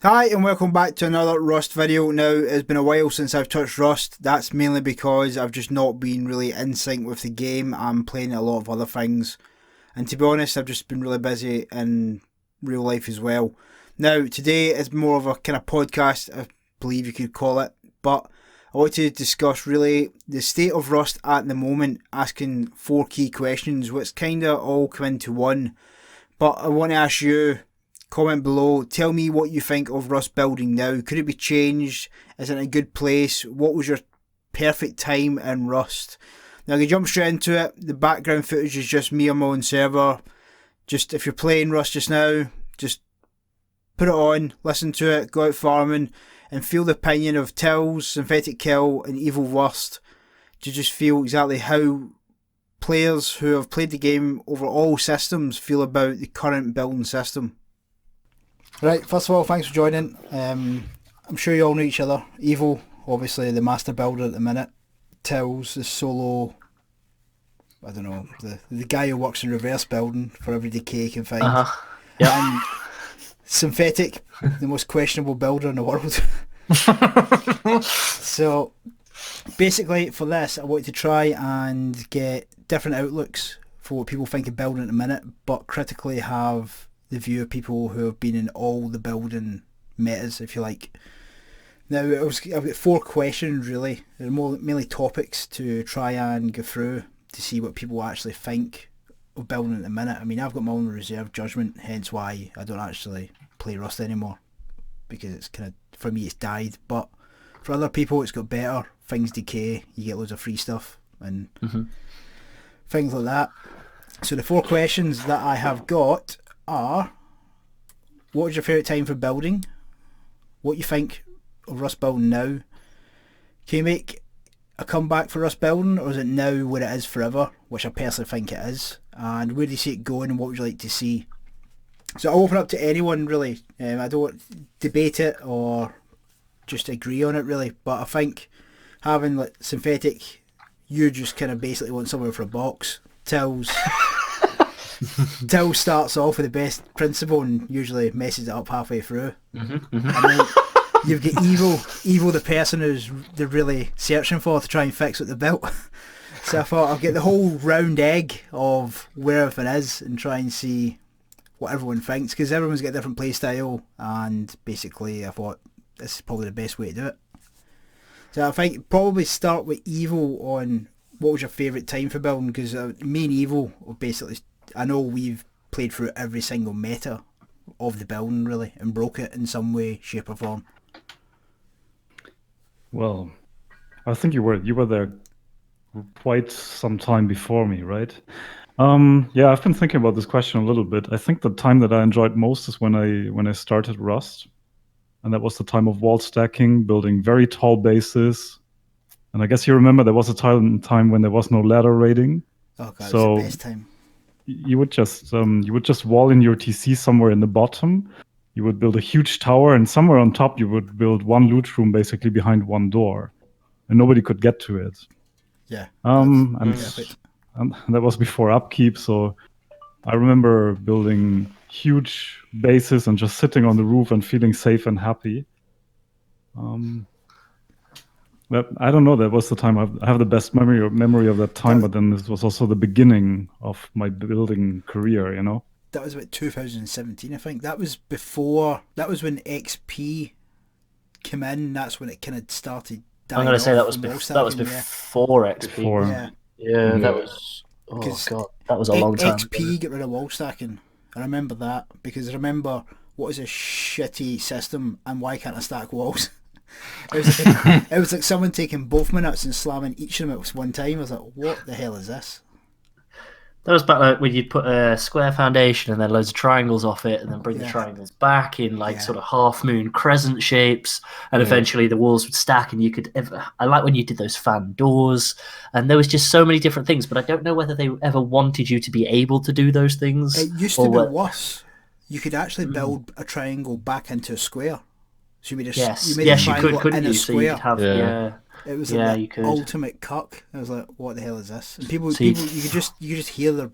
Hi and welcome back to another Rust video. Now, it's been a while since I've touched Rust. That's mainly because I've just not been really in sync with the game. I'm playing a lot of other things. And to be honest, I've just been really busy in real life as well. Now, today is more of a kind of podcast, I believe you could call it. But I want to discuss really the state of Rust at the moment, asking 4 key questions, which kind of all come into one. But I want to ask you, comment below, tell me what you think of Rust building now. Could it be changed? Is it in a good place? What was your perfect time in Rust? Now, I can jump straight into it. The background footage is just me on my own server. Just if you're playing Rust just now, just put it on, listen to it, go out farming, and feel the opinion of Tilz, Synthetic Kill, and Evil Wurst to just feel exactly how players who have played the game over all systems feel about the current building system. Right, first of all, thanks for joining. I'm sure you all know each other. Evil, obviously the master builder at the minute. Tilz, the solo, I don't know, the guy who works in reverse building for every decay he can find. Yep. And Synthetic, the most questionable builder in the world. So, basically for this, I wanted to try and get different outlooks for what people think of building at the minute, but critically have the view of people who have been in all the building metas, if you like. Now, I've got 4 questions really. They're mainly topics to try and go through to see what people actually think of building at the minute. I mean, I've got my own reserve judgment, hence why I don't actually play Rust anymore, because it's kind of, for me, it's died. But for other people, it's got better. Things decay, you get loads of free stuff and things like that. So the 4 questions that I have got are: what was your favourite time for building? What you think of Rust building now? Can you make a comeback for Rust building, or is it now where it is forever, which I personally think it is? And where do you see it going, and what would you like to see? So I'll open up to anyone really. I don't debate it or just agree on it really, but I think having like Synthetic, you just kind of basically want someone for a box. Tilz starts off with the best principle and usually messes it up halfway through. And then you've got Evil the person who's they're really searching for to try and fix what they built. So I thought I'll get the whole round egg of where everything is and try and see what everyone thinks, because everyone's got a different play style, and basically I thought this is probably the best way to do it. So I think probably start with Evil on what was your favourite time for building, because me and Evil basically, I know we've played through every single meta of the building really and broke it in some way, shape or form. Well, I think you were there quite some time before me, right? Yeah, I've been thinking about this question a little bit. I think the time that I enjoyed most is when I started Rust, and that was the time of wall stacking, building very tall bases. And I guess you remember there was a time when there was no ladder rating. Oh god, So it's the best time. you would just wall in your TC somewhere in the bottom. You would build a huge tower, and somewhere on top you would build one loot room basically behind one door, and nobody could get to it. Yeah. And perfect. that was before upkeep, so I remember building huge bases and just sitting on the roof and feeling safe and happy. But I don't know, that was the time I have the best memory of that time, but then this was also the beginning of my building career, you know? That was about 2017, I think. That was when XP came in. That's when it kind of started dying. I'm going to say that was off before XP. Before. Yeah. That was Because that was a long time ago. XP got rid of wall stacking. I remember that because I remember what is a shitty system and why can't I stack walls? It was like someone taking both my nuts and slamming each of them at one time. I was like, what the hell is this? That was back like when you'd put a square foundation and then loads of triangles off it, and then bring the triangles back in sort of half moon crescent shapes, and eventually the walls would stack, and you could. I like when you did those fan doors, and there was just so many different things. But I don't know whether they ever wanted you to be able to do those things. It used to be worse. You could actually build a triangle back into a square. So you made a triangle couldn't in you? a square. So you could have It was you could. ultimate cuck. I was like, what the hell is this? And people So you could just hear their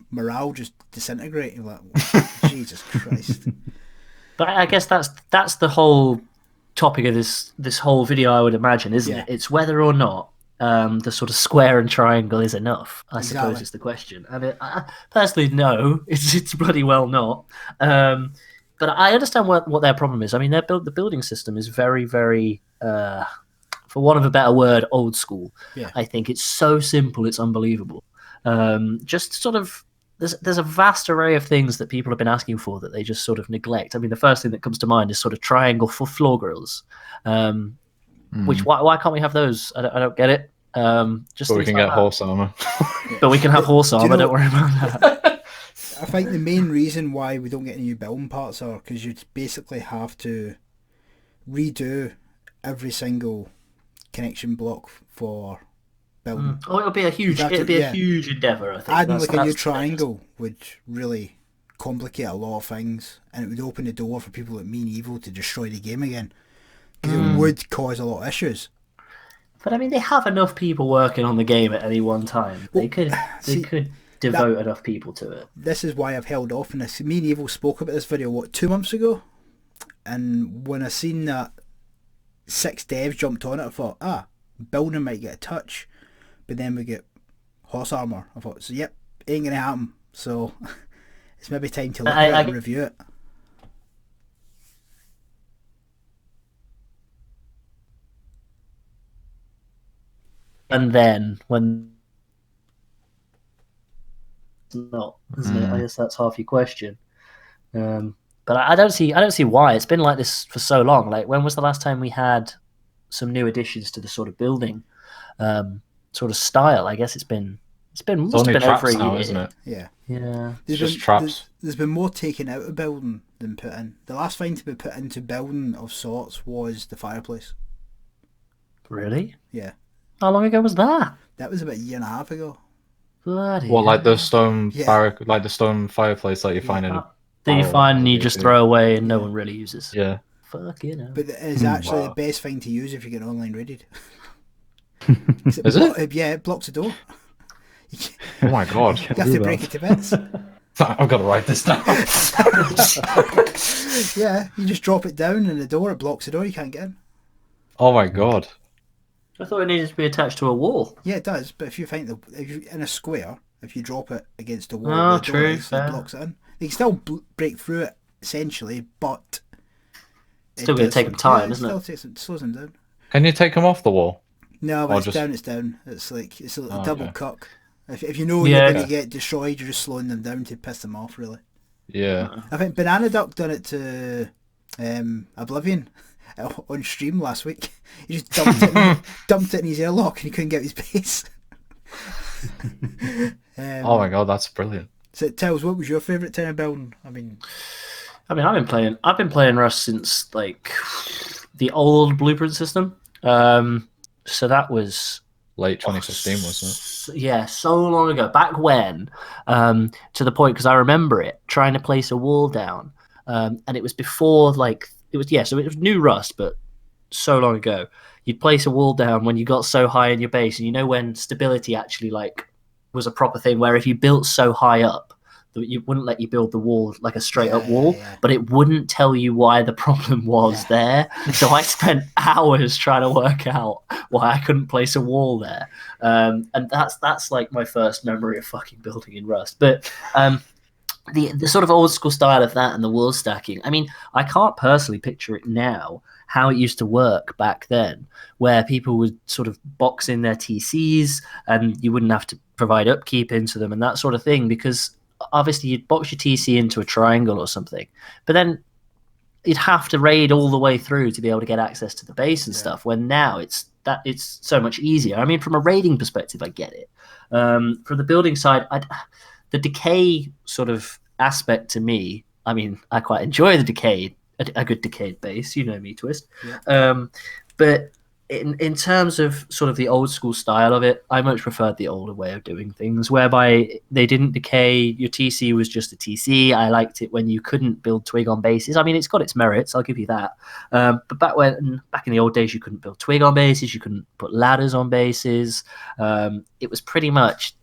morale just disintegrate. You're like, Jesus Christ. But I guess that's the whole topic of this whole video, I would imagine, isn't it? It's whether or not the sort of square and triangle is enough, I suppose, is the question. And I personally, no, it's bloody well not. But I understand what their problem is. I mean, the building system is very, very, for want of a better word, old school. Yeah. I think it's so simple, it's unbelievable. Just sort of, there's a vast array of things that people have been asking for that they just sort of neglect. I mean, the first thing that comes to mind is sort of triangle for floor grills. Which why can't we have those? I don't get it. Just but we can get horse armor. But we can have horse armor. Don't worry about that. I think the main reason why we don't get any new building parts are because you basically have to redo every single connection block for building. Oh, it'll be a huge endeavour. I think adding like a new triangle would really complicate a lot of things, and it would open the door for people like me and Evil to destroy the game again. Because it would cause a lot of issues. But I mean, they have enough people working on the game at any one time. They could devote enough people to it. This is why I've held off on this. Me and Evil spoke about this video 2 months ago, and when I seen that 6 devs jumped on it, I thought, building might get a touch, but then we get horse armor. I thought, so yep, ain't gonna happen. So it's maybe time to look at it and review it. And then when not, isn't it? I guess that's half your question. But I don't see why it's been like this for so long. Like, when was the last time we had some new additions to the sort of building sort of style? I guess it's been only traps now, isn't it? Yeah. It's just traps. There's been more taken out of building than put in. The last thing to be put into building of sorts was the fireplace. Really? Yeah. How long ago was that? That was about 1.5 years ago. Bloody well, like the stone like the stone fireplace that you find in. That you find and you just throw away and no one really uses. Yeah. Fuck, you know. But it is actually the best thing to use if you get online raided. Is it? Yeah, it blocks the door. Oh my god. You have to break it to bits. I've got to write this down. Yeah, you just drop it down and it blocks the door, you can't get in. Oh my god. I thought it needed to be attached to a wall. Yeah, it does, but if you're in a square, if you drop it against a wall, it blocks it in. You can still break through it, essentially, but... Still going to take them time, isn't it? It slows them down. Can you take them off the wall? No, but it's down. It's a double cuck. If you know you're going to get destroyed, you're just slowing them down to piss them off, really. Yeah. I think Banana Duck done it to Oblivion on stream last week. He just dumped it in his airlock and he couldn't get his base. Oh my god, that's brilliant. So Tilz, what was your favourite town building? I mean, I've been playing Rust since like the old blueprint system. So that was late 2015, wasn't it? Yeah, so long ago. Back when, to the point, because I remember it, trying to place a wall down, and it was before so it was new Rust, but so long ago. You'd place a wall down when you got so high in your base, and when stability actually was a proper thing, where if you built so high up, it wouldn't let you build the wall like a straight up wall, but it wouldn't tell you why the problem was there. So I spent hours trying to work out why I couldn't place a wall there. And that's like my first memory of fucking building in Rust. But the sort of old school style of that and the wall stacking, I mean, I can't personally picture it now, how it used to work back then, where people would sort of box in their TCs and you wouldn't have to provide upkeep into them and that sort of thing, because obviously you'd box your TC into a triangle or something, but then you'd have to raid all the way through to be able to get access to the base and stuff, when now it's so much easier. I mean, from a raiding perspective, I get it. From the building side, the decay sort of aspect to me, I mean, I quite enjoy the decay, a good decayed base, you know me, Twist. Yeah. But in terms of sort of the old school style of it, I much preferred the older way of doing things, whereby they didn't decay. Your TC was just a TC. I liked it when you couldn't build twig on bases. I mean, it's got its merits, I'll give you that. But back in the old days, you couldn't build twig on bases. You couldn't put ladders on bases. It was pretty much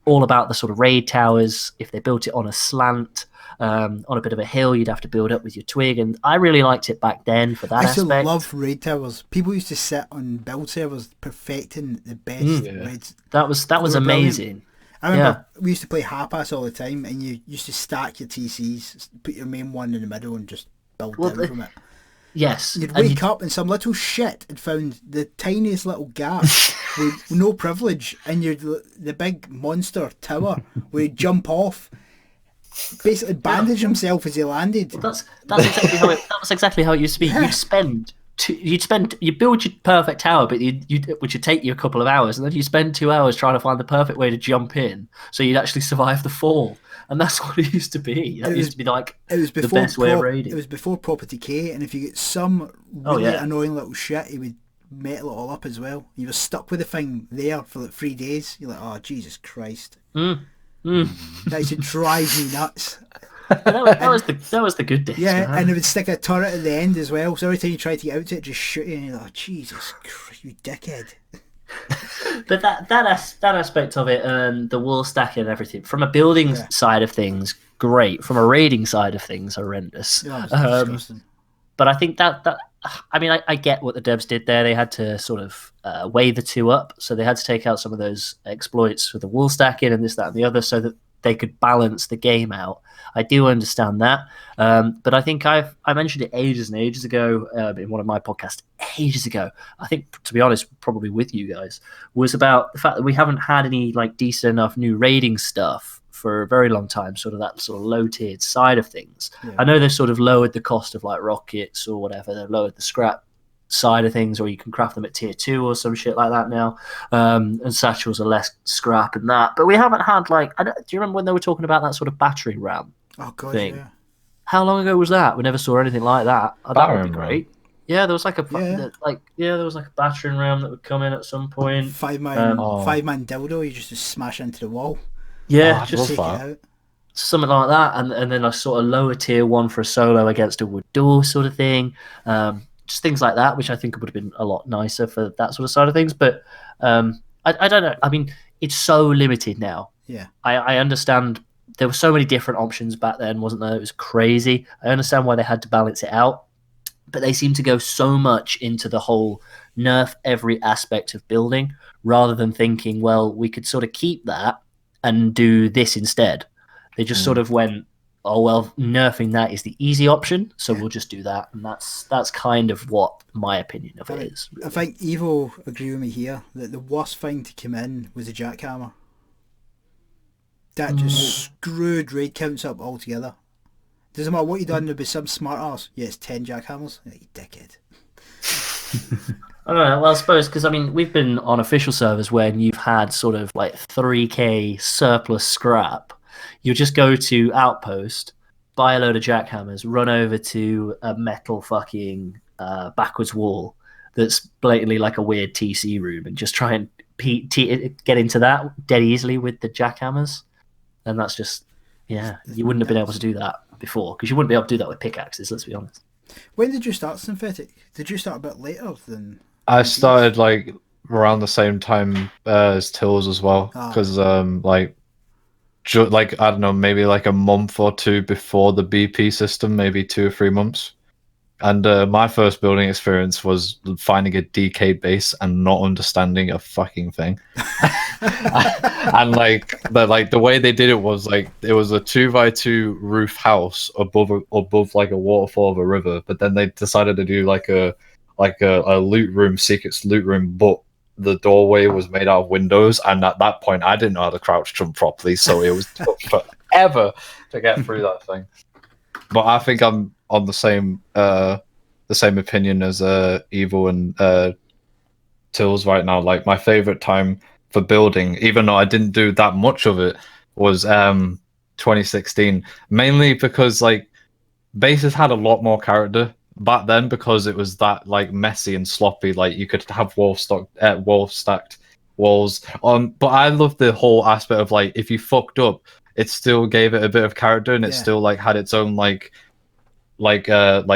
all about the sort of raid towers. If they built it on a slant, on a bit of a hill, you'd have to build up with your twig, and I really liked it back then for that I used to aspect. love raid towers. People used to sit on build servers perfecting the best raids. That was They were amazing. I remember we used to play half-ass all the time, and you used to stack your TCs, put your main one in the middle, and just build down from it. Yes. You'd wake up and some little shit had found the tiniest little gap with no privilege, and the big monster tower where he'd jump off, basically bandage himself as he landed. Well, that's exactly how that was exactly how it used to be. You'd build your perfect tower, but which would take you a couple of hours, and then you spend 2 hours trying to find the perfect way to jump in, so you'd actually survive the fall. And that's what it used to be. That used to be like the best way of raiding. It was before Property K, and if you get some really annoying little shit, he would metal it all up as well. You were stuck with the thing there for like 3 days. You're like, oh Jesus Christ! That used to drive me nuts. that was the good days. Yeah, man. and it would stick a turret at the end as well. So every time you tried to get out to it, just shoot you, and you're like, oh, Jesus Christ, you dickhead. But that aspect of it, and the wall stacking and everything, from a building side of things, great. From a raiding side of things, horrendous. Yeah, disgusting. But I think that I mean, I get what the devs did there. They had to sort of weigh the two up, so they had to take out some of those exploits with the wall stacking and this, that, and the other, so that they could balance the game out. I do understand that, but I think I mentioned it ages and ages ago in one of my podcasts ages ago. I think, to be honest, probably with you guys, was about the fact that we haven't had any like decent enough new raiding stuff for a very long time. Sort of that sort of low tiered side of things. Yeah. I know they've sort of lowered the cost of like rockets or whatever. They've lowered the scrap side of things, or you can craft them at tier 2 or some shit like that now, and satchels are less scrap and that, but we haven't had like, do you remember when they were talking about that sort of battery ram thing? Yeah. How long ago was that? We never saw anything like that. That would be great. Yeah, there was like a there was like a battering ram that would come in at some point. 5-man dildo, you just smash into the wall. Yeah, just take it out. Something like that, and then a sort of lower tier one for a solo against a wood door sort of thing. Just things like that, which I think would have been a lot nicer for that sort of side of things. But I don't know. I mean, it's so limited now. Yeah. I understand there were so many different options back then, wasn't there? It was crazy. I understand why they had to balance it out. But they seem to go so much into the whole nerf every aspect of building rather than thinking, well, we could sort of keep that and do this instead. They just sort of went, oh, well, nerfing that is the easy option, so we'll just do that. And that's kind of what my opinion of it is. Really. I think Evo agree with me here that the worst thing to come in was a jackhammer. That just screwed raid counts up altogether. Doesn't matter what you done, there'll be some smart arse. Yeah, it's 10 jackhammers. Yeah, you dickhead. I don't know. Well, I suppose because, I mean, we've been on official servers when you've had sort of like 3k surplus scrap. You just go to Outpost, buy a load of jackhammers, run over to a metal fucking backwards wall that's blatantly like a weird TC room, and just try and get into that dead easily with the jackhammers. And that's just, you wouldn't have been able to do that before, because you wouldn't be able to do that with pickaxes, let's be honest. When did you start Synthetic? Did you start a bit later than... I started like around the same time as Tilz as well, because like I don't know, maybe like a month or two before the BP system, maybe 2 or 3 months. And my first building experience was finding a DK base and not understanding a fucking thing. And the way they did it was like it was a 2x2 roof house above like a waterfall of a river, but then they decided to do like a loot room, secrets loot room, but the doorway was made out of windows, and at that point I didn't know how to crouch jump properly, so it was took forever to get through that thing. But I think I'm on the same opinion as Evil and Tilz right now. Like, my favorite time for building, even though I didn't do that much of it, was 2016, mainly because like bases had a lot more character back then, because it was that like messy and sloppy. Like, you could have wall stacked walls on, but I love the whole aspect of like, if you fucked up, it still gave it a bit of character, and it still like had its own like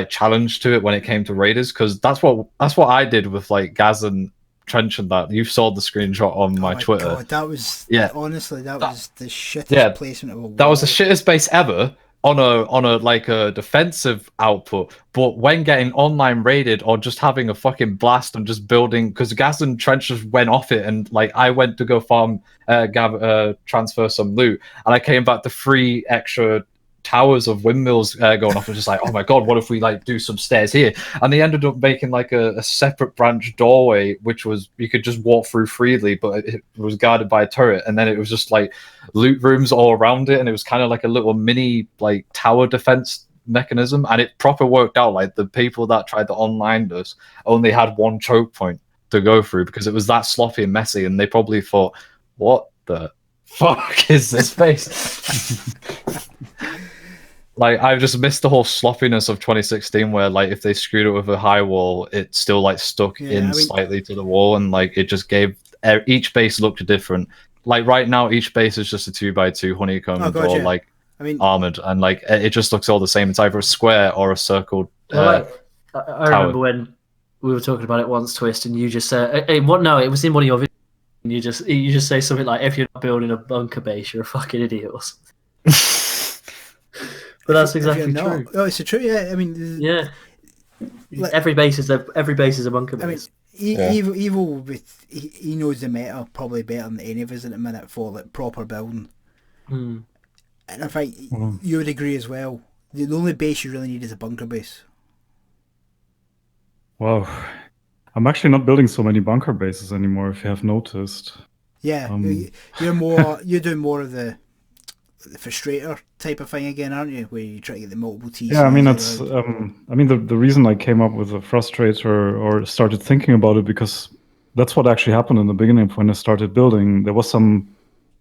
challenge to it when it came to raiders, because that's what I did with like Gaz and trenching that. You saw the screenshot on my Twitter. God, that was honestly was the shittest placement of a wall. That was the shittest base ever on a like a defensive output. But when getting online raided or just having a fucking blast and just building, because gas and trench just went off it, and like I went to go farm, transfer some loot, and I came back to 3 extra towers of windmills going off, and just like, oh my god, what if we like do some stairs here? And they ended up making like a separate branch doorway, which was you could just walk through freely, but it was guarded by a turret, and then it was just like loot rooms all around it, and it was kind of like a little mini like tower defense mechanism, and it proper worked out. Like the people that tried to online us only had 1 choke point to go through because it was that sloppy and messy, and they probably thought, what the fuck is this base? Like, I've just missed the whole sloppiness of 2016 where, like, if they screwed it with a high wall, it still, like, stuck slightly to the wall, and, like, it just gave... Each base looked different. Like, right now, each base is just a 2x2 honeycomb door, like, armored, and, like, it just looks all the same. It's either a square or a circled I remember when we were talking about it once, Twist, and you just said... it was in one of your videos, and you just say something like, if you're not building a bunker base, you're a fucking idiot or something. But that's exactly true. Oh, it's true. Yeah, I mean, like, every base is a bunker base. I mean, Evil he knows the meta probably better than any of us at the minute for like proper building. And I think you would agree as well. The only base you really need is a bunker base. Wow, I'm actually not building so many bunker bases anymore. If you have noticed. Yeah, you're doing more of the frustrator type of thing again, aren't you? Where you try to get the multiple TCs. Yeah, I mean that's. I mean the reason I came up with a frustrator or started thinking about it, because that's what actually happened in the beginning when I started building. There was some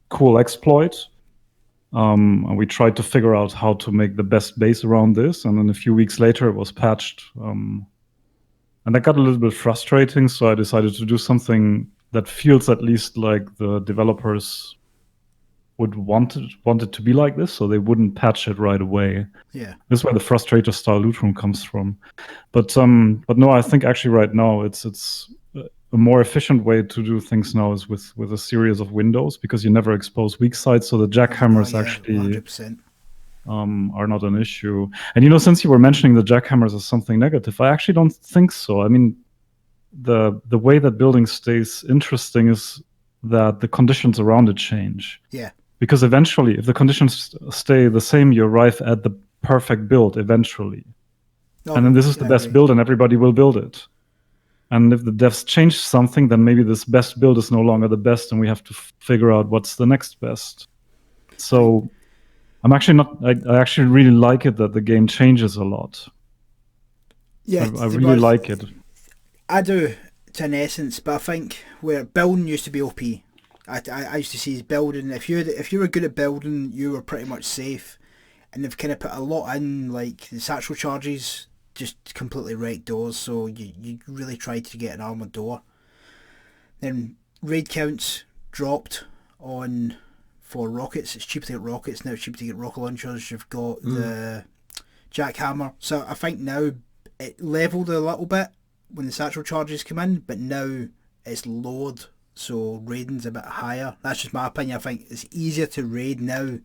cool exploit, and we tried to figure out how to make the best base around this. And then a few weeks later, it was patched, and that got a little bit frustrating. So I decided to do something that feels at least like the developers would want it to be like this, so they wouldn't patch it right away. Yeah, this is where the frustrator style loot room comes from. But no, I think actually right now it's a more efficient way to do things now is with a series of windows, because you never expose weak sides, so the jackhammers actually 100%. Are not an issue. And since you were mentioning the jackhammers as something negative, I actually don't think so. I mean, the way that building stays interesting is that the conditions around it change. Yeah. Because eventually, if the conditions stay the same, you arrive at the perfect build eventually. And then this is the best build, and everybody will build it. And if the devs change something, then maybe this best build is no longer the best, and we have to figure out what's the next best. So I'm actually not... I actually really like it that the game changes a lot. Yeah, I really like it. I do, to an essence, but I think where building used to be OP... I used to see building. If you were good at building, you were pretty much safe, and they've kind of put a lot in. Like the satchel charges just completely wrecked doors, so you really tried to get an armored door. Then raid counts dropped for rockets. It's cheaper to get rockets now. It's cheaper to get rocket launchers. You've got the jackhammer. So I think now it leveled a little bit when the satchel charges come in, but now it's lowered. So raiding's a bit higher. That's just my opinion. I think it's easier to raid now,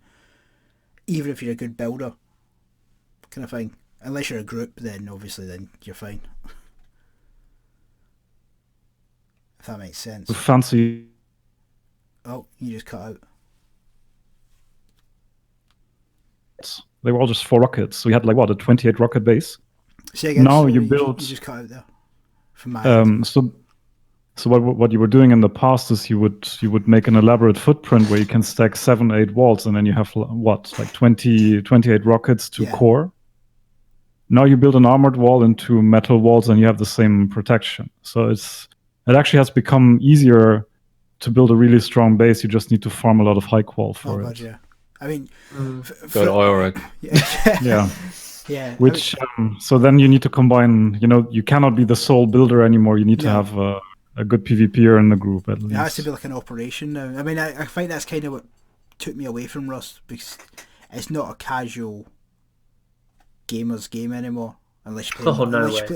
even if you're a good builder, kind of thing. Unless you're a group, then obviously you're fine. If that makes sense. Fancy. Oh, you just cut out. They were all just 4 rockets. So we had a 28 rocket base. Say again, now so you build. You just cut out there. From my So what you were doing in the past is you would make an elaborate footprint where you can stack 7-8 walls, and then you have 28 rockets to core. Now you build an armored wall into metal walls, and you have the same protection. So it actually has become easier to build a really strong base. You just need to farm a lot of high qual for it. God, yeah. I mean, go to oil rig. Yeah. Yeah. Which so then you need to combine. You cannot be the sole builder anymore. You need to have a good PvPer in the group at least. It has to be like an operation now. I mean, I think that's kind of what took me away from Rust, because it's not a casual gamer's game anymore. Unless you play,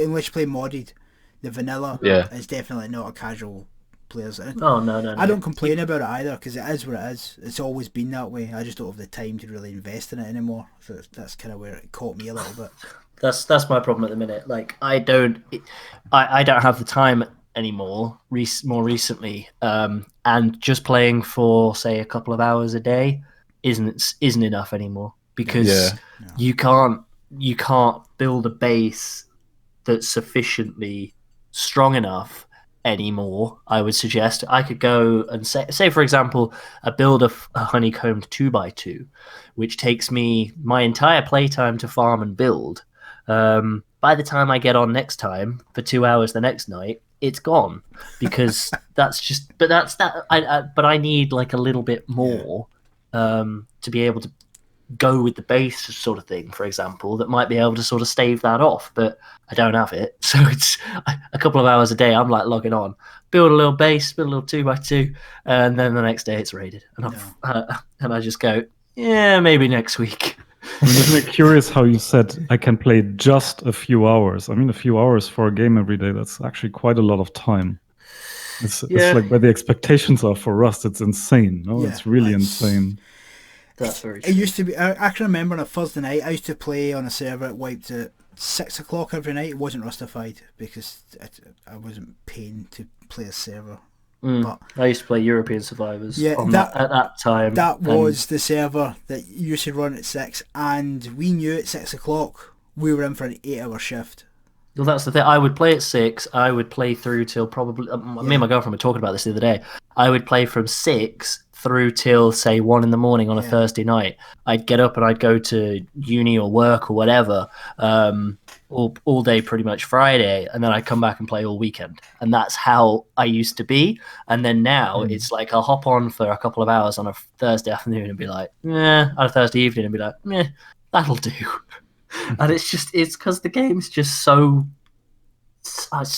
unless you play modded. The vanilla is definitely not a casual players. Oh no. I don't complain about it either, because it is what it is. It's always been that way. I just don't have the time to really invest in it anymore. So that's kind of where it caught me a little bit. That's my problem at the minute. Like I don't have the time anymore. More recently, and just playing for say a couple of hours a day isn't enough anymore, because you can't build a base that's sufficiently strong enough anymore. I would suggest I could go and say for example, I build a honeycombed 2x2, which takes me my entire playtime to farm and build. By the time I get on next time for 2 hours the next night, it's gone, because but I need like a little bit more to be able to go with the base sort of thing, for example, that might be able to sort of stave that off, but I don't have it. So it's a couple of hours a day. I'm like logging on, build a little base, build a little 2x2, and then the next day it's raided, and and I just go, yeah, maybe next week. I mean, isn't it curious how you said I can play just a few hours? I mean, a few hours for a game every day, that's actually quite a lot of time. It's like where the expectations are for Rust, it's insane. No, it's really insane. That's very true. It used to be, I can remember on a Thursday night, I used to play on a server that wiped at 6 o'clock every night. It wasn't Rustified, because I wasn't paying to play a server. But I used to play European Survivors at that time. That was the server that used to run at 6, and we knew at 6 o'clock we were in for an 8-hour shift. Well, that's the thing. I would play at 6. I would play through till probably... Me and my girlfriend were talking about this the other day. I would play from 6 through till, say, 1 in the morning on a Thursday night. I'd get up and I'd go to uni or work or whatever, all day pretty much Friday, and then I'd come back and play all weekend. And that's how I used to be. And then now it's like I'll hop on for a couple of hours on a Thursday afternoon and be like, on a Thursday evening and be like, that'll do. And it's because the game's just so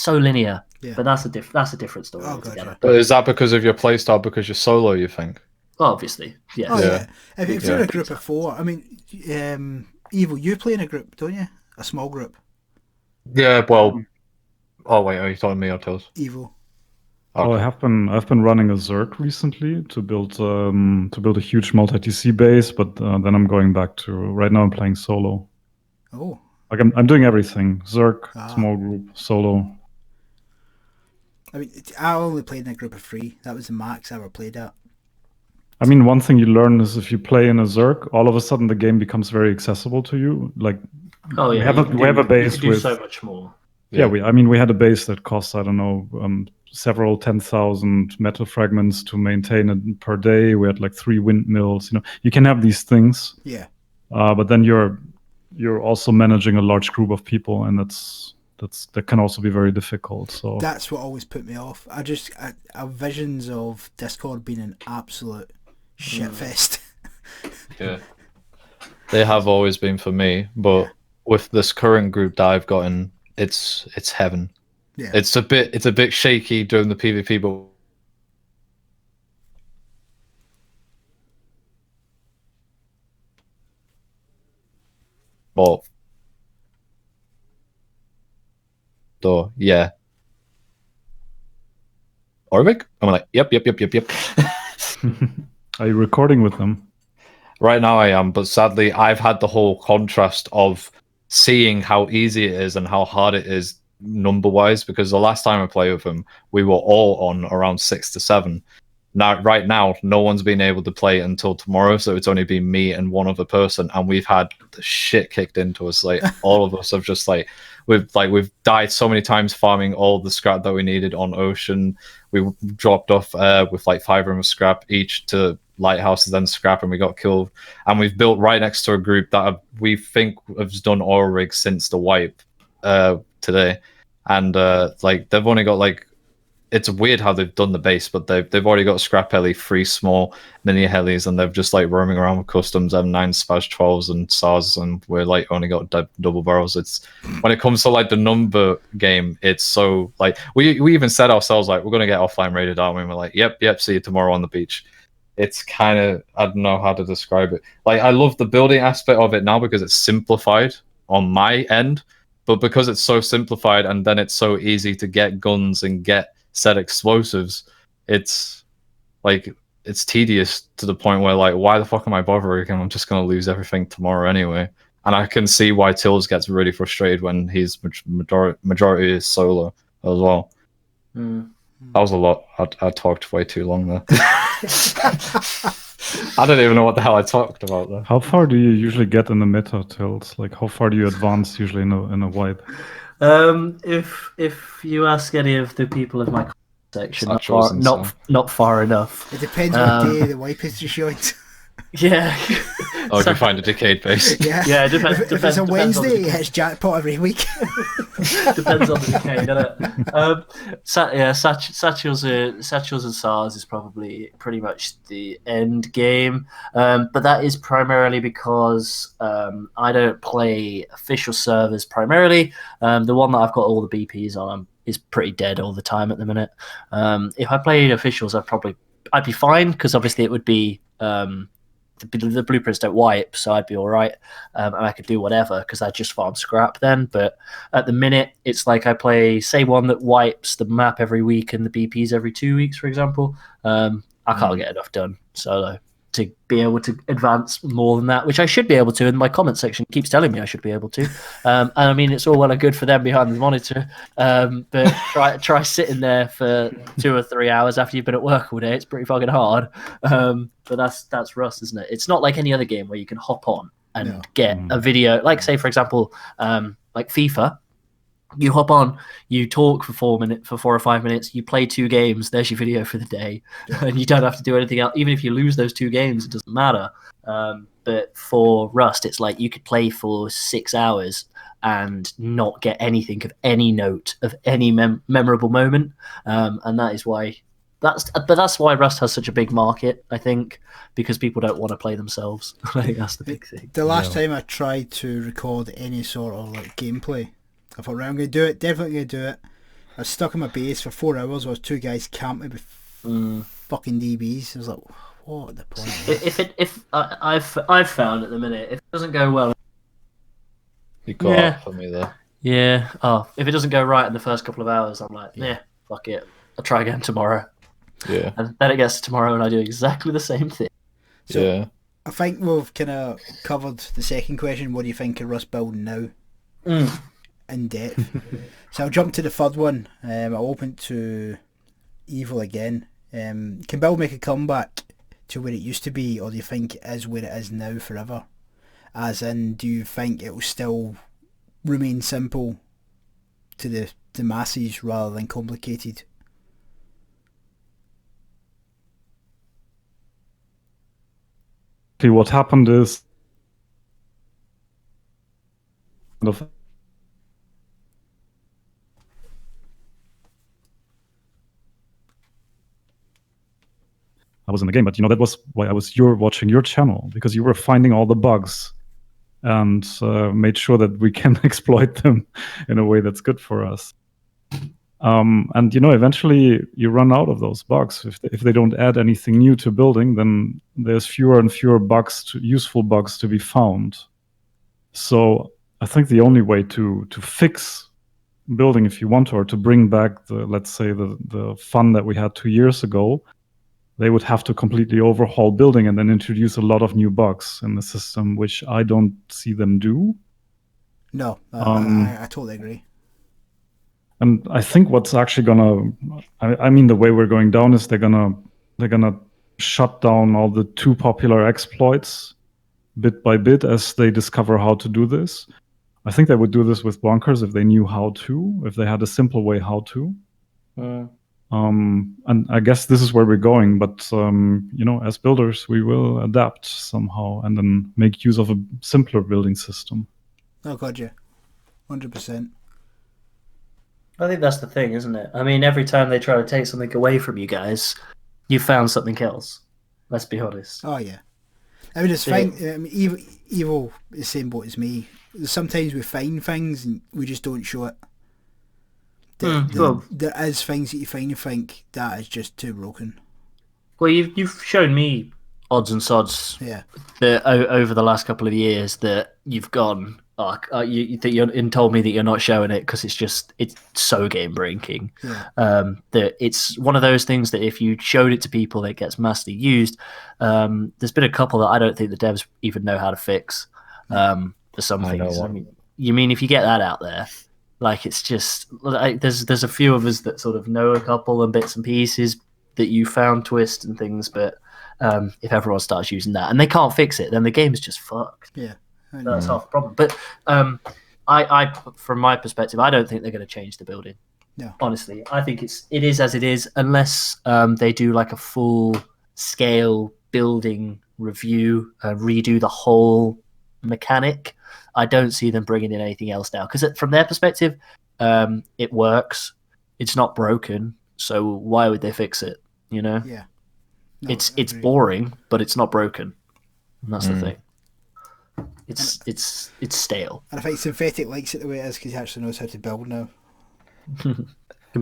linear. Yeah. But that's a different story altogether. Gotcha. But is that because of your playstyle? Because you're solo, you think? Obviously, yes. Oh, yeah. If you're a group of 4, I mean, Evil, you play in a group, don't you? A small group. Yeah. Well. Oh wait, are you talking to me or Tilz? Evil. Okay. Oh, I've been running a Zerg recently to build a huge multi-TC base, but then I'm going back to right now. I'm playing solo. Oh. Like I'm doing everything: Zerg, small group, solo. I mean, I only played in a group of 3. That was the max I ever played at. I mean, one thing you learn is if you play in a Zerg, all of a sudden the game becomes very accessible to you. Like, we have a base with so much more. Yeah, we had a base that cost, I don't know, several 10,000 metal fragments to maintain it per day. We had like 3 windmills. You know, you can have these things. Yeah. But then you're also managing a large group of people, and that can also be very difficult. So that's what always put me off. I have visions of Discord being an absolute shitfest. Yeah, they have always been for me, but with this current group that I've gotten, it's heaven. Yeah, it's a bit shaky during the PvP, but so yeah. Orvik? I'm like, yep. Are you recording with them? Right now I am, but sadly I've had the whole contrast of seeing how easy it is and how hard it is number-wise, because the last time I played with them, we were all on around 6 to 7. Right now, no one's been able to play until tomorrow, so it's only been me and one other person, and we've had the shit kicked into us. Like, all of us have just we've died so many times farming all the scrap that we needed on Ocean. We dropped off with like 5 rooms of scrap each to lighthouses, then scrap, and we got killed. And we've built right next to a group that we think has done oil rigs since the wipe today, and they've only got it's weird how they've done the base, but they've already got scrap heli, 3 small mini helis, and they've just roaming around with customs M9 Spaz 12s and SARS, and we're only got double barrels. It's when it comes to the number game, it's so we even said ourselves we're gonna get offline raided, aren't we? And we're like, yep, see you tomorrow on the beach. It's kind of, I don't know how to describe it. I love the building aspect of it now because it's simplified on my end, but because it's so simplified and then it's so easy to get guns and get set explosives, it's like it's tedious to the point where like, why the fuck am I bothering? I'm just gonna lose everything tomorrow anyway. And I can see why Tilz gets really frustrated when he's majority is solo as well. Mm. That was a lot. I talked way too long there. I don't even know what the hell I talked about there. How far do you usually get in the meta, Tills? Like, how far do you advance usually in a wipe? If you ask any of the people in my section, Satchel's not far enough. It depends what day the wipe is to show it. Yeah. Oh, you find a decayed base. Yeah, it depends. If it's a Wednesday, it's jackpot every week. Depends on the decay, doesn't it? Satchels and SARS is probably pretty much the end game, but that is primarily because I don't play official servers primarily. The one that I've got all the BPs on is pretty dead all the time at the minute. If I played officials, I'd be fine, because obviously it would be the blueprints don't wipe, so I'd be all right, and I could do whatever because I just farm scrap then. But at the minute, it's like I play, say, one that wipes the map every week and the BPs every 2 weeks, for example. I can't get enough done solo to be able to advance more than that, which I should be able to. And my comment section keeps telling me I should be able to. And I mean, it's all well and good for them behind the monitor, but try sitting there for 2 or 3 hours after you've been at work all day. It's pretty fucking hard. But that's Rust, isn't it? It's not like any other game where you can hop on and get a video. Like, say, for example, like FIFA. You hop on, you talk for 4 or 5 minutes, you play 2 games, there's your video for the day, and you don't have to do anything else. Even if you lose those 2 games, it doesn't matter. But for Rust, it's like you could play for 6 hours and not get anything of any note of any memorable moment, and that is why that's why Rust has such a big market, I think, because people don't want to play themselves. I think that's the big thing. The last time I tried to record any sort of like gameplay, I thought, right, I'm going to do it, definitely going to do it. I was stuck in my base for 4 hours while 2 guys camping with fucking DBs. I was like, what the point? I've found at the minute, if it doesn't go well, You got up for me there. Yeah. Oh, if it doesn't go right in the first couple of hours, I'm like, fuck it. I'll try again tomorrow. Yeah. And then it gets to tomorrow and I do exactly the same thing. So, yeah. I think we've kind of covered the second question. What do you think of Rust building now? In depth. So I'll jump to the third one. I'll open to Evil again. Can build make a comeback to where it used to be, or do you think it is where it is now forever? As in, do you think it will still remain simple to the masses rather than complicated? Okay, what happened is I was in the game, but that was why I was watching your channel, because you were finding all the bugs and made sure that we can exploit them in a way that's good for us. And eventually you run out of those bugs. If they don't add anything new to building, then there's fewer and fewer useful bugs to be found. So I think the only way to fix building, if you want to, or to bring back let's say the fun that we had 2 years ago, they would have to completely overhaul building and then introduce a lot of new bugs in the system, which I don't see them do. No, I totally agree. And I think what's actually the way we're going down is they're gonna shut down all the too popular exploits bit by bit as they discover how to do this. I think they would do this with bunkers if they knew how to, if they had a simple way how to. And I guess this is where we're going, but as builders, we will adapt somehow and then make use of a simpler building system. Oh, God, yeah. 100%. I think that's the thing, isn't it? I mean, every time they try to take something away from you guys, you found something else. Let's be honest. Oh, yeah. I mean, it's fine. Evil is the same boat as me. Sometimes we find things and we just don't show it. There is things that you find and think that is just too broken. Well, you've shown me odds and sods that over the last couple of years that you've gone, you think you told me that you're not showing it because it's so game breaking. Yeah. That it's one of those things that if you showed it to people, it gets massively used. There's been a couple that I don't think the devs even know how to fix. For some things, I mean, you mean if you get that out there, like it's just like, there's a few of us that sort of know a couple and bits and pieces that you found twist and things, but if everyone starts using that and they can't fix it, then the game is just fucked. Yeah. That's half the problem. But I, from my perspective, I don't think they're going to change the building. No. Honestly, I think it is as it is, unless they do like a full scale building review, redo the whole mechanic. I don't see them bringing in anything else now because from their perspective, it works. It's not broken, so why would they fix it? You know? Yeah. No, it's boring, but it's not broken. And that's the thing. It's stale. And I think Synthetic likes it the way it is because he actually knows how to build now.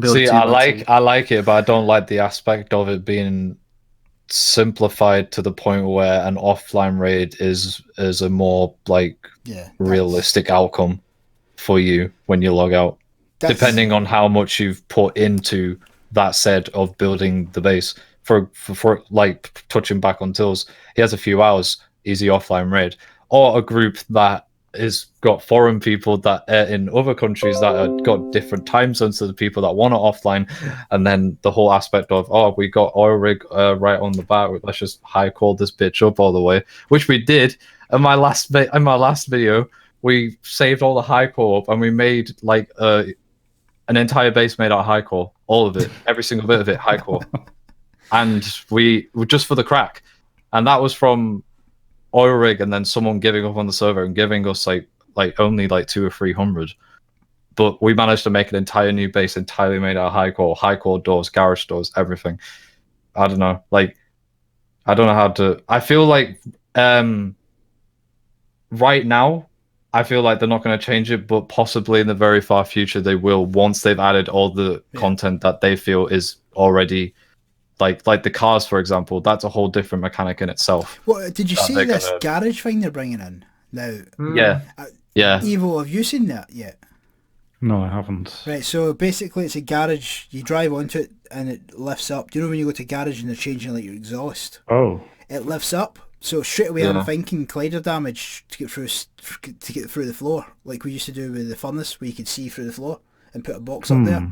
See, I like it, but I don't like the aspect of it being simplified to the point where an offline raid is a more like realistic outcome for you when you log out, depending on how much you've put into that said of building the base. For like touching back on Tilz, he has a few hours easy offline raid, or a group that is got foreign people that in other countries that have got different time zones to the people that want it offline, and then the whole aspect of we got oil rig right on the bat, let's just high call this bitch up all the way, which we did in my last video. We saved all the high core up and we made like an entire base made out of high core, all of it, every single bit of it high core. And we just for the crack, and that was from oil rig and then someone giving up on the server and giving us like only like 200 or 300, but we managed to make an entire new base entirely made out of high core doors, garage doors, everything. I don't know, like I don't know how to. I feel like right now I feel like they're not going to change it, but possibly in the very far future they will, once they've added all the content that they feel is already like the cars, for example. That's a whole different mechanic in itself. What did you see this garage thing they're bringing in now? Yeah. Evo, have you seen that yet? No, I haven't. Right, so basically it's a garage. You drive onto it and it lifts up. Do you know when you go to a garage and they're changing like your exhaust? Oh. It lifts up. So straight away I'm thinking collider damage to get through the floor, like we used to do with the furnace, where you could see through the floor and put a box up there.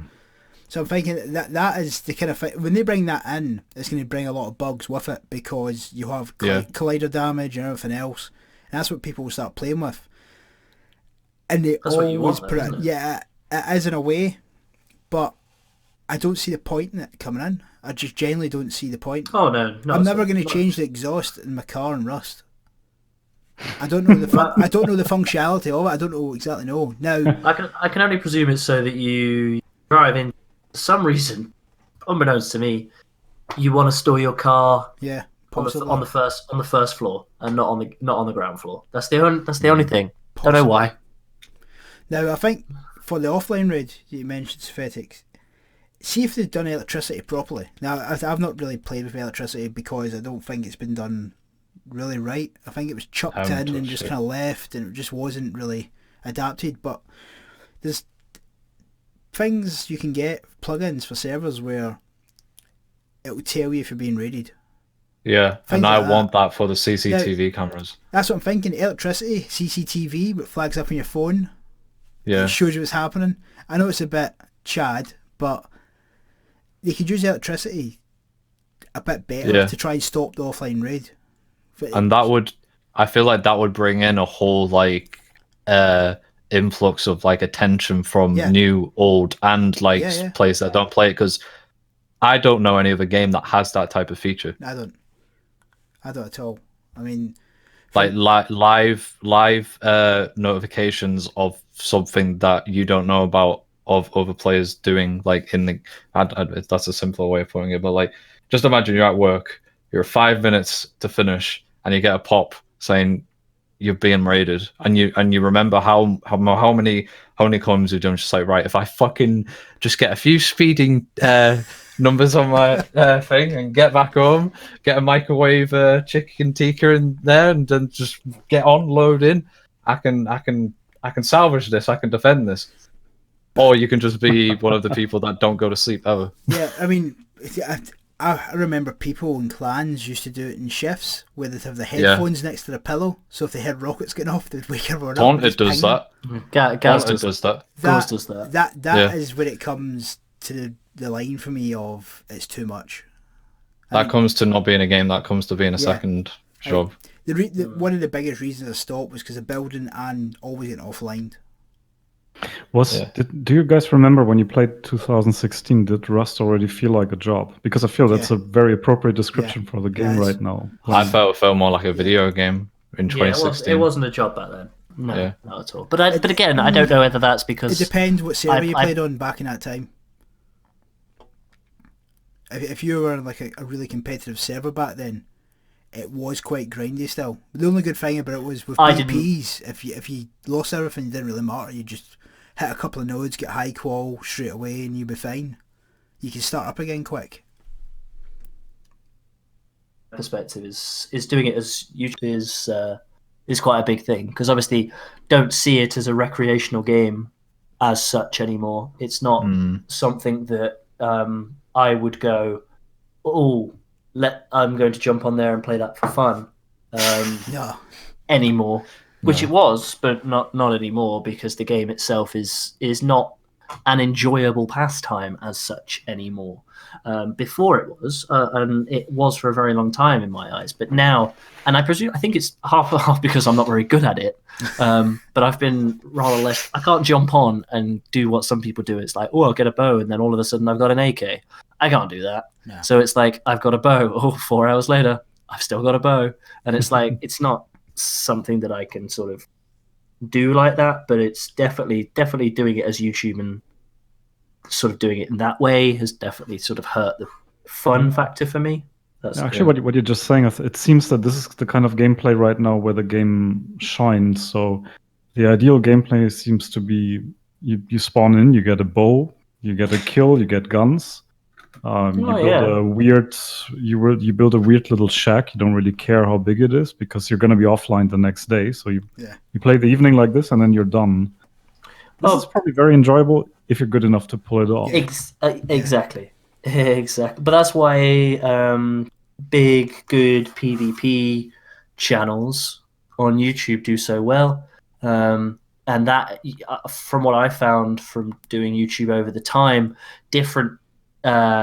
So I'm thinking that is the kind of when they bring that in, it's going to bring a lot of bugs with it because you have collider damage and everything else, and that's what people will start playing with. And they always put it, it is in a way, but I don't see the point in it coming in. I just genuinely don't see the point. Oh no, I'm never going to change the exhaust in my car in Rust. I don't know I don't know the functionality of it. I don't exactly know. Now I can only presume it's so that you drive in. For some reason, unbeknownst to me, you want to store your car on the first floor and not on the ground floor. That's the only thing. Possibly. Don't know why. Now I think for the offline raid you mentioned, Synthetics, see if they've done electricity properly. Now I've not really played with electricity because I don't think it's been done really right. I think it was chucked in and just kind of left, and it just wasn't really adapted. But there's things you can get, plugins for servers where it will tell you if you're being raided. Yeah, and I want that for the CCTV cameras. That's what I'm thinking. Electricity, CCTV, what flags up on your phone. Yeah. It shows you what's happening. I know it's a bit chad, but they could use electricity a bit better to try and stop the offline raid. And I feel like that would bring in a whole like influx of like attention from new, old, and like players that don't play it, because I don't know any other game that has that type of feature. I don't at all. I mean, like live notifications of something that you don't know about of other players doing, like in the that's a simpler way of putting it, but like just imagine you're at work, you're 5 minutes to finish, and you get a pop saying you're being raided, and you remember how many honeycombs you've done, just like, right, if I fucking just get a few speeding numbers on my thing and get back home, get a microwave chicken tikka in there, and then just get on, load in, I can I can salvage this, I can defend this. Or you can just be one of the people that don't go to sleep ever. Yeah, I mean, I remember people in clans used to do it in shifts where they'd have the headphones next to the pillow, so if they heard rockets getting off, they'd wake everyone up. Haunted does that. Gaz does that. Ghost does that. That is when it comes to the line for me of it's too much. That comes to not being a game, that comes to being a second job. One of the biggest reasons I stopped was because of building and always getting offline. Do you guys remember when you played 2016? Did Rust already feel like a job? Because I feel that's a very appropriate description for the game right now. I felt more like a video game in 2016. It wasn't a job back then. No, not at all. But again, I don't know whether that's because it depends what server you played on back in that time. If you were like a really competitive server back then, it was quite grindy still. The only good thing about it was with BPs, if you lost everything, it didn't really matter. You just hit a couple of nodes, get high qual straight away, and you'd be fine. You can start up again quick. Perspective is doing it as YouTube is quite a big thing, because obviously don't see it as a recreational game as such anymore. It's not something that I would go, I'm going to jump on there and play that for fun anymore. Which it was, but not anymore, because the game itself is not an enjoyable pastime as such anymore. Before it was, and it was for a very long time in my eyes. But now, and I think it's half and half because I'm not very good at it. But I've been rather less. I can't jump on and do what some people do. It's like, I'll get a bow, and then all of a sudden I've got an AK. I can't do that. No. So it's like I've got a bow. 4 hours later, I've still got a bow, and it's like it's not something that I can sort of do like that, but it's definitely doing it as YouTube and sort of doing it in that way has definitely sort of hurt the fun factor for me. Actually, what you're just saying, it seems that this is the kind of gameplay right now where the game shines. So the ideal gameplay seems to be you spawn in, you get a bow, you get a kill, you get guns. You build a weird little shack. You don't really care how big it is because you're going to be offline the next day. So you play the evening like this and then you're done. This is probably very enjoyable if you're good enough to pull it off. Exactly. But that's why big, good PvP channels on YouTube do so well. And that, from what I found from doing YouTube over the time, different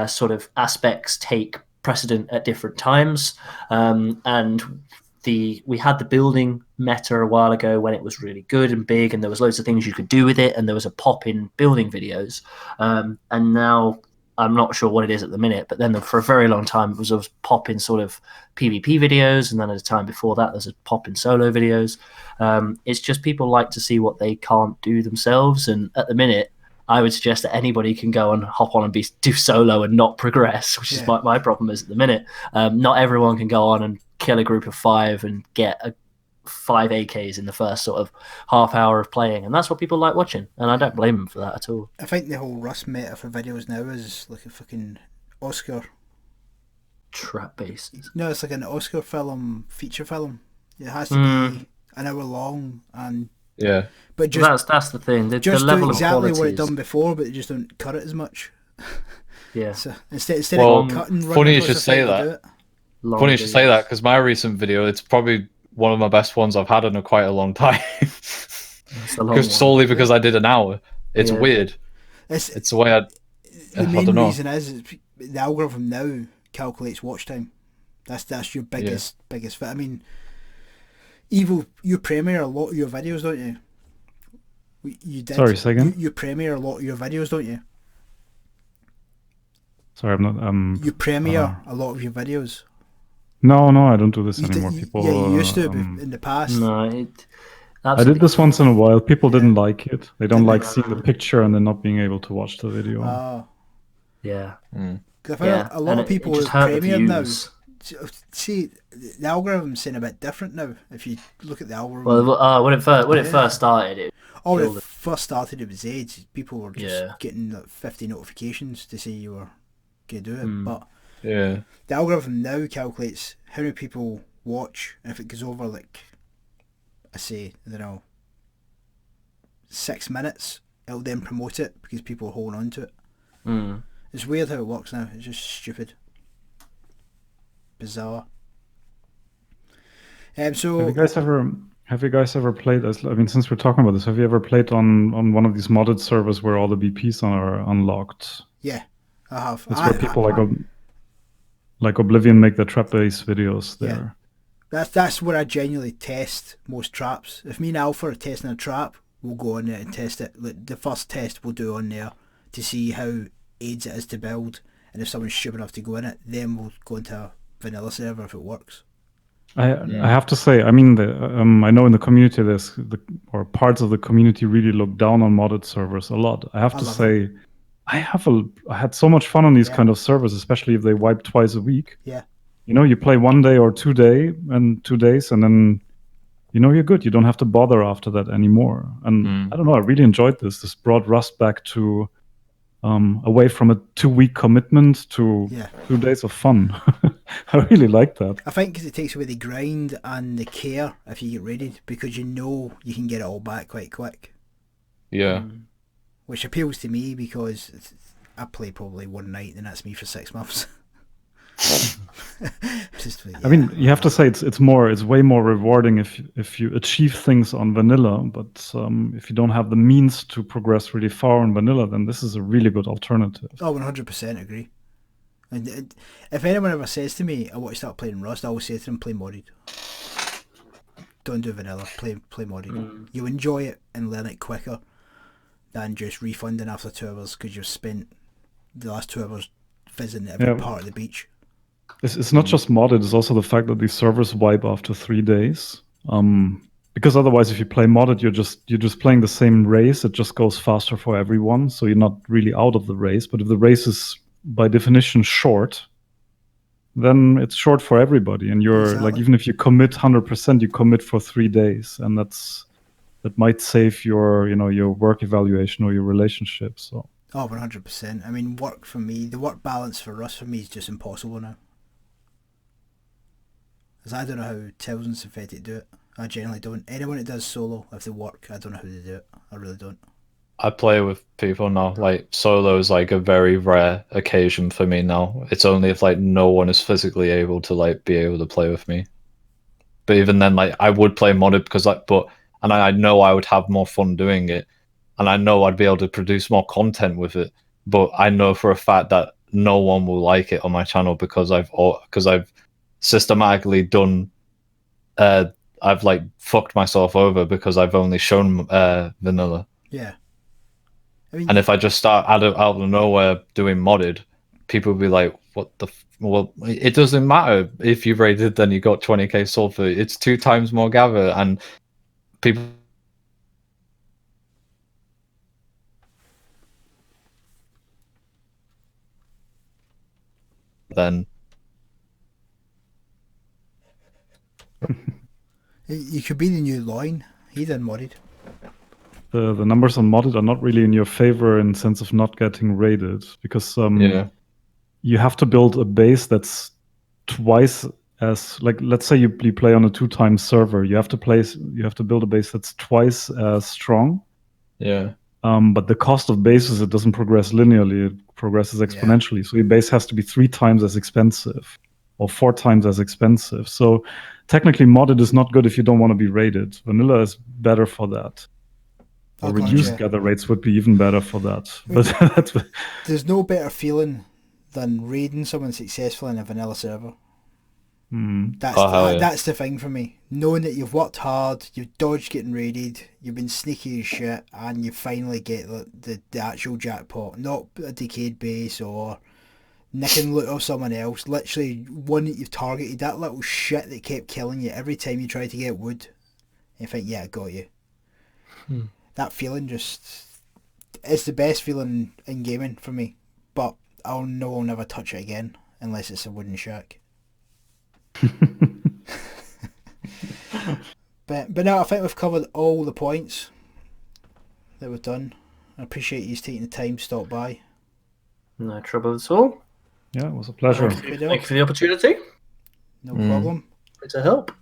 sort of aspects take precedent at different times, and we had the building meta a while ago when it was really good and big, and there was loads of things you could do with it, and there was a pop in building videos, and now I'm not sure what it is at the minute, but then for a very long time it was a pop in sort of PvP videos, and then at a time before that there's a pop in solo videos. It's just people like to see what they can't do themselves, and at the minute I would suggest that anybody can go and hop on and do solo and not progress, which is what my problem is at the minute. Not everyone can go on and kill a group of 5 and get 5 AKs in the first sort of half hour of playing, and that's what people like watching, and I don't blame them for that at all. I think the whole Rust meta for videos now is like a fucking Oscar trap based. No, it's like an Oscar feature film. It has to be an hour long, and but just that's the thing. The do level exactly of what it done before, but they just don't cut it as much. Yeah. So instead of cutting, funny you should say that. Funny you should say that, because my recent video, it's probably one of my best ones I've had in quite a long time. Solely because I did an hour. It's weird. It's the way the main reason is the algorithm now calculates watch time. That's your biggest fit. I mean, Evil, you premiere a lot of your videos, don't you? You did. Sorry, say again? You premiere a lot of your videos, don't you? Sorry, I'm not. You premiere a lot of your videos. No, I don't do this anymore. People. Yeah, you used to in the past. No, I did this once in a while. People didn't like it. They don't like seeing the picture and then not being able to watch the video. Oh. Yeah. Because a lot of people with Premiere now. See, the algorithm's saying a bit different now. If you look at the algorithm. Well, when it first started, it first started, it was AIDS. People were just getting like 50 notifications to say you were going to do it. But the algorithm now calculates how many people watch, and if it goes over, like, I don't know, 6 minutes, it'll then promote it because people are holding on to it. Mm. It's weird how it works now. It's just stupid. Bizarre. So have you guys ever played as, I mean, since we're talking about this, have you ever played on one of these modded servers where all the BPs are unlocked? yeah, I have. That's where people like Oblivion make their trap base videos there. That's where I genuinely test most traps. If me and Alpha are testing a trap, we'll go on there and test it. Like, the first test we'll do on there to see how aids it is to build, and if someone's stupid enough to go in it, then we'll go into a vanilla server if it works. I have to say, I mean, I know in the community or parts of the community really look down on modded servers a lot. I have to say, I had so much fun on these kind of servers, especially if they wipe twice a week. Yeah. You know, you play 1 day or 2 days, and then, you know, you're good. You don't have to bother after that anymore. And I don't know, I really enjoyed this. This brought Rust back to away from a 2-week commitment to 2 days of fun. I really like that. I think because it takes away the grind and the care if you get raided, because you know you can get it all back quite quick. Yeah. Which appeals to me because I play probably one night and that's me for 6 months. I mean, you have to say it's way more rewarding if you achieve things on vanilla, but if you don't have the means to progress really far on vanilla, then this is a really good alternative. Oh, 100% agree. And if anyone ever says to me I want to start playing Rust, I always say to them, play modded. Don't do vanilla, play modded. You'll enjoy it and learn it quicker than just refunding after 2 hours because you've spent the last 2 hours visiting every part of the beach. It's not just modded, it's also the fact that these servers wipe after 3 days. Because otherwise, if you play modded, you're just playing the same race. It just goes faster for everyone, so you're not really out of the race. But if the race is by definition short, then it's short for everybody. And you're like, even if you commit 100%, you commit for 3 days, and that might save your work evaluation or your relationship. So. Oh, 100%. I mean, work for me, the work balance for Rust for me is just impossible now. Because I don't know how Tilz and Synthetic do it. I generally don't. Anyone that does solo, if they work, I don't know how they do it. I really don't. I play with people now. Like, solo is like a very rare occasion for me now. It's only if like no one is physically able to like be able to play with me. But even then, like, I would play modded because and I know I would have more fun doing it, and I know I'd be able to produce more content with it. But I know for a fact that no one will like it on my channel because I've systematically done. I've like fucked myself over because I've only shown vanilla. Yeah. I mean, and if I just start out of nowhere doing modded, people will be like, "What the? Well, it doesn't matter if you raided, then you got 20k sulfur. It's 2 times more gather." And people. Then. You could be the new Loin. He done modded. The numbers on modded are not really in your favor in sense of not getting raided, because you have to build a base that's twice as, like, let's say you play on a 2-time server. You have to build a base that's twice as strong. Yeah. But the cost of bases, it doesn't progress linearly; it progresses exponentially. Yeah. So your base has to be 3 times as expensive, or 4 times as expensive. So technically, modded is not good if you don't want to be raided. Vanilla is better for that. Or reduced gather rates would be even better for that. But there's no better feeling than raiding someone successful in a vanilla server. That's the thing for me. Knowing that you've worked hard, you've dodged getting raided, you've been sneaky as shit, and you finally get the actual jackpot. Not a decayed base or nicking loot of someone else. Literally one that you've targeted, that little shit that kept killing you every time you tried to get wood. You think, yeah, I got you. That feeling it's the best feeling in gaming for me. But I'll never touch it again unless it's a wooden shack. but no, I think we've covered all the points that we've done. I appreciate you taking the time to stop by. No trouble at all. Yeah, it was a pleasure. Thank you for the opportunity. No problem. It's a help.